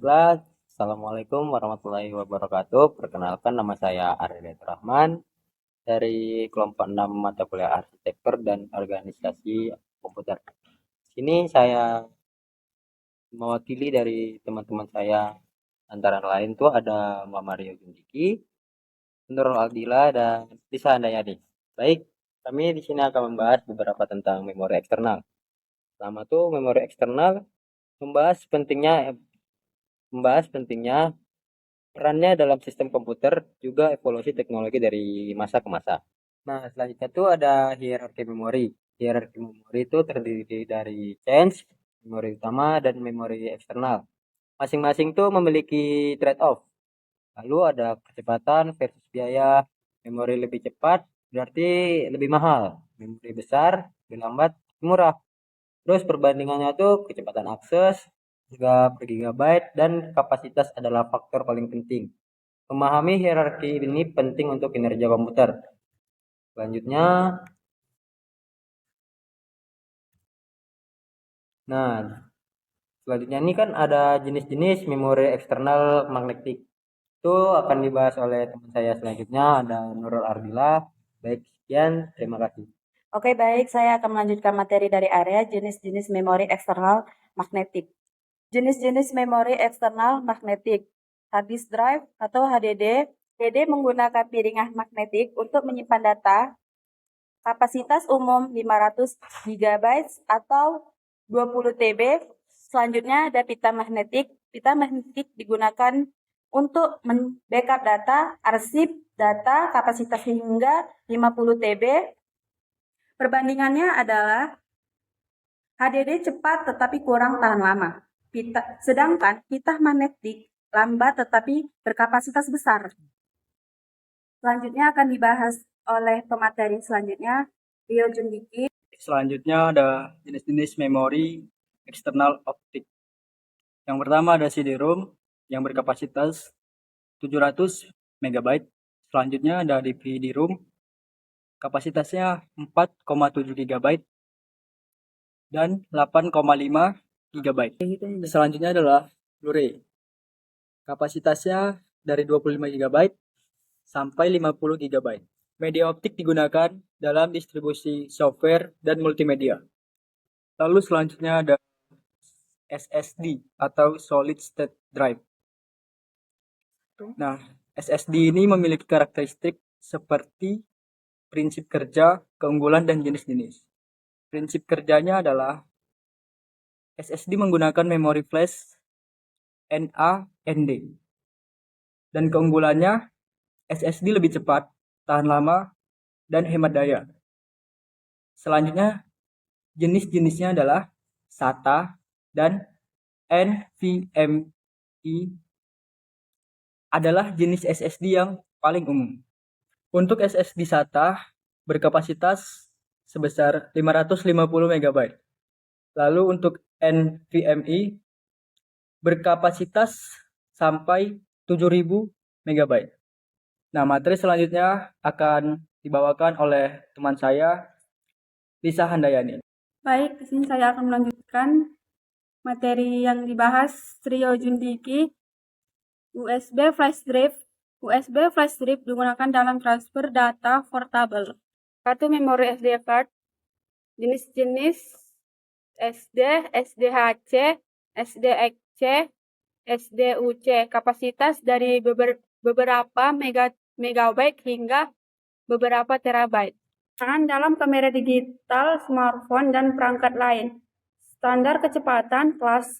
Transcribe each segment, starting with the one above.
Baiklah, Assalamualaikum warahmatullahi wabarakatuh. Perkenalkan, nama saya Arya Rahman dari kelompok 6 mata kuliah arsitektur dan organisasi komputer. Sini saya mewakili dari teman-teman saya, antara lain tuh ada Muhammad Mario Jundiki, Nurul Aldila, dan Lisa Handayani. Baik, kami di sini akan membahas beberapa tentang memori eksternal. Pertama tuh memori eksternal membahas pentingnya perannya dalam sistem komputer, juga evolusi teknologi dari masa ke masa. Nah, selanjutnya itu ada hierarki memori. Hierarki memori itu terdiri dari change, memori utama, dan memori eksternal. Masing-masing tuh memiliki trade-off. Lalu ada kecepatan versus biaya. Memori lebih cepat berarti lebih mahal. Memori besar lebih lambat, murah. Terus perbandingannya tuh kecepatan akses, juga per gigabyte, dan kapasitas adalah faktor paling penting. Memahami hierarki ini penting untuk kinerja komputer. Selanjutnya, nah, selanjutnya ini kan ada jenis-jenis memori eksternal magnetik. Itu akan dibahas oleh teman saya selanjutnya, ada Nurul Ardila. Baik, sekian, terima kasih. Oke, baik. Saya akan melanjutkan materi dari area jenis-jenis memori eksternal magnetik. Jenis-jenis memori eksternal magnetik. Hard disk drive atau HDD. HDD menggunakan piringan magnetik untuk menyimpan data. Kapasitas umum 500 GB atau 20 TB. Selanjutnya ada pita magnetik. Pita magnetik digunakan untuk backup data, arsip data, kapasitas hingga 50 TB. Perbandingannya adalah HDD cepat tetapi kurang tahan lama. Sedangkan pita magnetik lambat tetapi berkapasitas besar. Selanjutnya akan dibahas oleh pemateri selanjutnya, Rio Jundiki. Selanjutnya ada jenis-jenis memori eksternal optik. Yang pertama ada CD-ROM yang berkapasitas 700 MB. Selanjutnya ada DVD-ROM, kapasitasnya 4,7 GB dan 8,5 GB. Selanjutnya adalah Blu-ray. Kapasitasnya dari 25 GB sampai 50 GB. Media optik digunakan dalam distribusi software dan multimedia. Lalu selanjutnya ada SSD atau Solid State Drive. Nah, SSD ini memiliki karakteristik seperti prinsip kerja, keunggulan, dan jenis-jenis. Prinsip kerjanya adalah SSD menggunakan memori flash NAND. Dan keunggulannya SSD lebih cepat, tahan lama, dan hemat daya. Selanjutnya, jenis-jenisnya adalah SATA dan NVMe adalah jenis SSD yang paling umum. Untuk SSD SATA berkapasitas sebesar 550 MB. Lalu untuk NVMe berkapasitas sampai 7000 MB. Nah, materi selanjutnya akan dibawakan oleh teman saya, Lisa Handayani. Baik, di sini saya akan melanjutkan materi yang dibahas Rio Jundiki. USB flash drive. USB flash drive digunakan dalam transfer data portable. Kartu memori SD card. Jenis-jenis SD, SDHC, SDXC, SDUC. Kapasitas dari beberapa megabyte hingga beberapa terabyte. Dalam kamera digital, smartphone, dan perangkat lain. Standar kecepatan kelas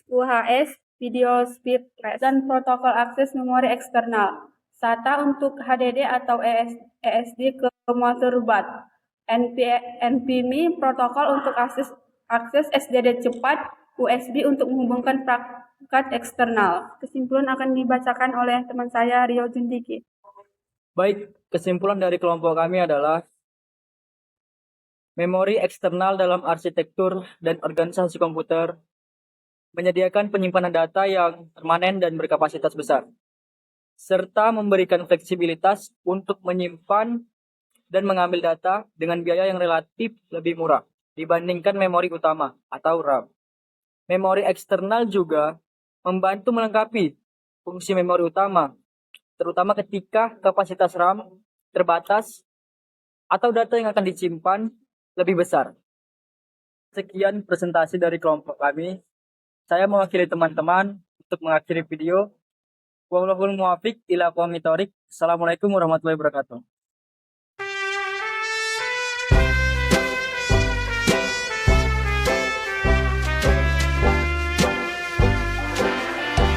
UHS, video speed trace, dan protokol akses memori eksternal. SATA untuk HDD atau ESD ke motherboard. NVMe protokol untuk akses SSD cepat, USB untuk menghubungkan perangkat eksternal. Kesimpulan akan dibacakan oleh teman saya Rio Jundiki. Baik, kesimpulan dari kelompok kami adalah memori eksternal dalam arsitektur dan organisasi komputer menyediakan penyimpanan data yang permanen dan berkapasitas besar, serta memberikan fleksibilitas untuk menyimpan dan mengambil data dengan biaya yang relatif lebih murah dibandingkan memori utama atau RAM. Memori eksternal juga membantu melengkapi fungsi memori utama, terutama ketika kapasitas RAM terbatas atau data yang akan disimpan lebih besar. Sekian presentasi dari kelompok kami. Saya mewakili teman-teman untuk mengakhiri video. Wallahul muwaffiq ila aqwamit thoriq. Assalamualaikum warahmatullahi wabarakatuh.